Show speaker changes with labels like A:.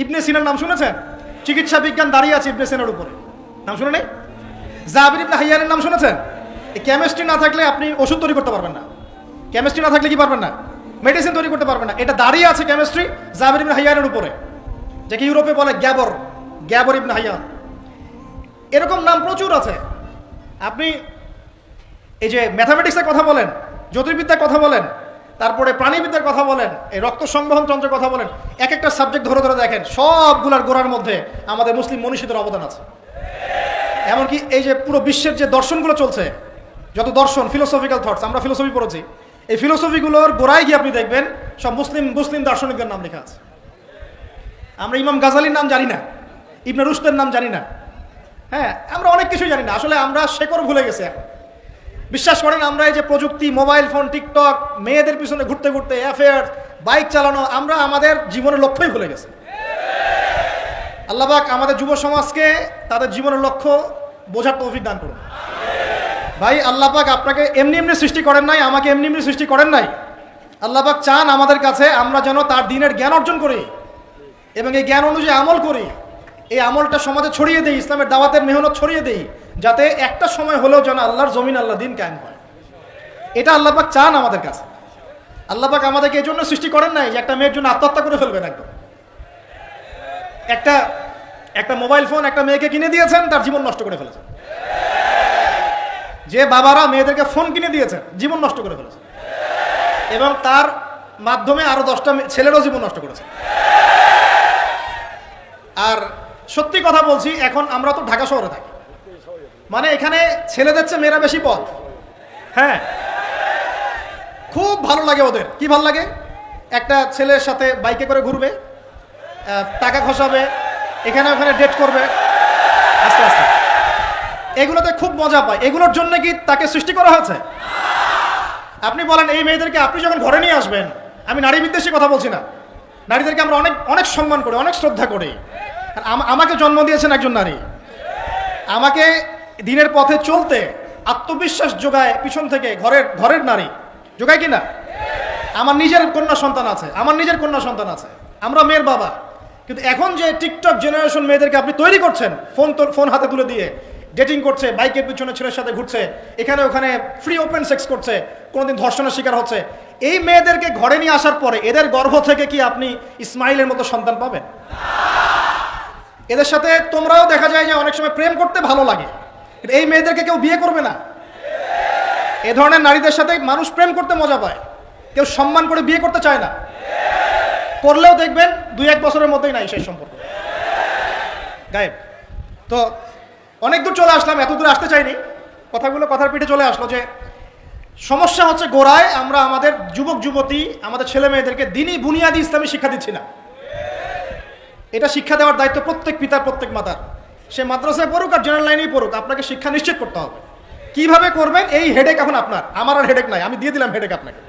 A: ইবনে সিনার নাম শুনেছেন? চিকিৎসা বিজ্ঞান দাঁড়িয়ে আছে ইবনে সিনার উপরে, নাম শুনে নেই? জাবির ইবনে হাইয়ানের নাম শুনেছেন? এই কেমিস্ট্রি না থাকলে আপনি ওষুধ তৈরি করতে পারবেন না। কেমিস্ট্রি না থাকলে কি পারবেন না? মেডিসিন তৈরি করতে পারবেন না। এটা দাঁড়িয়ে আছে কেমিস্ট্রি জাবির ইবনে হাইয়ানের উপরে, যাকে ইউরোপে বলে গ্যাবর ইবনে হাইয়ান। এরকম নাম প্রচুর আছে। আপনি এই যে ম্যাথামেটিক্সের কথা বলেন, জ্যোতির্বিদ্যার কথা বলেন, তারপরে প্রাণীবিদ্যার কথা বলেন, এই রক্ত সংবহন যন্ত্রের কথা বলেন, এক একটা সাবজেক্ট ধরে ধরে দেখেন, সবগুলার গোড়ার মধ্যে আমাদের মুসলিম মনীষীদের অবদান আছে। এমনকি এই যে পুরো বিশ্বের যে দর্শনগুলো চলছে, যত দর্শন, ফিলোসফিক্যাল থটস, আমরা ফিলোসফি পড়েছি, এই ফিলোসফিগুলোর গোড়ায় গিয়ে আপনি দেখবেন সব মুসলিম দার্শনিকদের নাম লেখা আছে। আমরা ইমাম গাজালির নাম জানি না, ইবনে রুশদের নাম জানি না, হ্যাঁ, আমরা অনেক কিছুই জানি না। আসলে আমরা শেকড় ভুলে গেছি এখন। বিশ্বাস করেন, আমরা এই যে প্রযুক্তি, মোবাইল ফোন, টিকটক, মেয়েদের পিছনে ঘুরতে ঘুরতে, অ্যাফেয়ার, বাইক চালানো, আমরা আমাদের জীবনের লক্ষ্যই ভুলে গেছি। আল্লাহ পাক আমাদের যুব সমাজকে তাদের জীবনের লক্ষ্য বোঝার তৌফিক দান করুন। ভাই, আল্লাহ পাক আপনাকে এমনি এমনি সৃষ্টি করেন নাই, আমাকে এমনি এমনি সৃষ্টি করেন নাই। আল্লাহ পাক চান আমাদের কাছে আমরা যেন তার দ্বীনের জ্ঞান অর্জন করি এবং এই জ্ঞান অনুযায়ী আমল করি। এই আমলটা সমাজে ছড়িয়ে দেই, ইসলামের দাওয়াতের মেহনত ছড়িয়ে দেই, যাতে একটা সময় হলেও যেন আল্লাহর জমিন, আল্লাহ দিন কায়েম হয়। এটা আল্লাহ পাক চান আমাদের কাছে। আল্লাহ পাক আমাদেরকে এই জন্য সৃষ্টি করেন নাই যে একটা মেয়ের জন্য আত্মহত্যা করে ফেলবেন। একদম একটা মোবাইল ফোন একটা মেয়েকে কিনে দিয়েছেন, তার জীবন নষ্ট করে ফেলেছেন। যে বাবারা মেয়েদেরকে ফোন কিনে দিয়েছেন, জীবন নষ্ট করে ফেলেছেন, এবং তার মাধ্যমে আরো 10টা ছেলেরও জীবন নষ্ট করেছে। আর সত্যি কথা বলছি, এখন আমরা তো ঢাকা শহরে থাকি, মানে এখানে ছেলেদের চেয়ে মেয়েরা বেশি পথ। হ্যাঁ, খুব ভালো লাগে ওদের। কি ভালো লাগে? একটা ছেলের সাথে বাইকে করে ঘুরবে, টাকা খসাবে, এখানে ওখানে ডেট করবে আস্তে আস্তে, এগুলোতে খুব মজা পায়। এগুলোর জন্য কি তাকে সৃষ্টি করা হয়েছে? আপনি বলেন, এই মেয়েদেরকে আপনি যখন ঘরে নিয়ে আসবেন, আমি নারী বিদ্বেষী কথা বলছি না, নারীদেরকে আমরা অনেক অনেক সম্মান করি, অনেক শ্রদ্ধা করি। আমাকে জন্ম দিয়েছেন একজন নারী, আমাকে দিনের পথে চলতে আত্মবিশ্বাস যোগায় পিছন থেকে, ঘরের নারী যোগায় কিনা? আমার নিজের কন্যা সন্তান আছে, আমরা মেয়ের বাবা। কিন্তু এখন যে টিকটক জেনারেশন মেয়েদেরকে আপনি তৈরি করছেন, ফোন হাতে তুলে দিয়ে ডেটিং করছে, বাইকের পিছনে ছেলের সাথে ঘুরছে, এখানে ওখানে ফ্রি ওপেন সেক্স করছে, কোনোদিন ধর্ষণের শিকার হচ্ছে, এই মেয়েদেরকে ঘরে নিয়ে আসার পরে এদের গর্ভ থেকে কি আপনি ইসমাইলের মতো সন্তান পাবেন? এদের সাথে তোমরাও দেখা যায় যে অনেক সময় প্রেম করতে ভালো লাগে, কিন্তু এই মেয়েদেরকে কেউ বিয়ে করবে না। এ ধরনের নারীদের সাথে মানুষ প্রেম করতে মজা পায়, কেউ সম্মান করে বিয়ে করতে চায় না। করলেও দেখবেন 2-1 বছরের মধ্যেই নাই সেই সম্পর্ক, গায়েব। তো অনেক দূর চলে আসলাম, এত দূর আসতে চাইনি, কথার পিঠে চলে আসলো যে সমস্যা হচ্ছে গোড়ায় আমরা আমাদের যুবক যুবতী, আমাদের ছেলে মেয়েদেরকে দিনই বুনিয়াদি ইসলামী শিক্ষা দিচ্ছি না। এটা শিক্ষা দেওয়ার দায়িত্ব প্রত্যেক পিতার, প্রত্যেক মাতার। সে মাদ্রাসায় পড়ুক আর জেনারেল লাইনেই পড়ুক, আপনাকে শিক্ষা নিশ্চিত করতে হবে। কিভাবে করবেন এই হেডেক এখন আপনার, আমার আর হেডেক নাই, আমি দিয়ে দিলাম হেডেক আপনাকে।